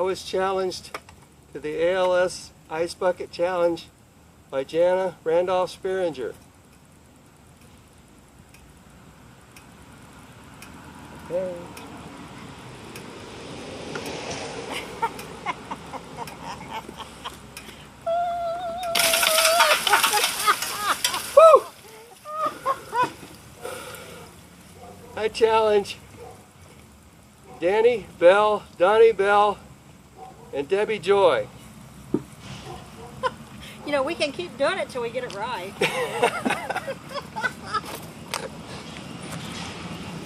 was challenged to the ALS Ice Bucket Challenge by Jana Randolph Spearinger. Okay. I challenge Danny Bell, Donnie Bell, and Debbie Joy. You know, we can keep doing it till we get it right.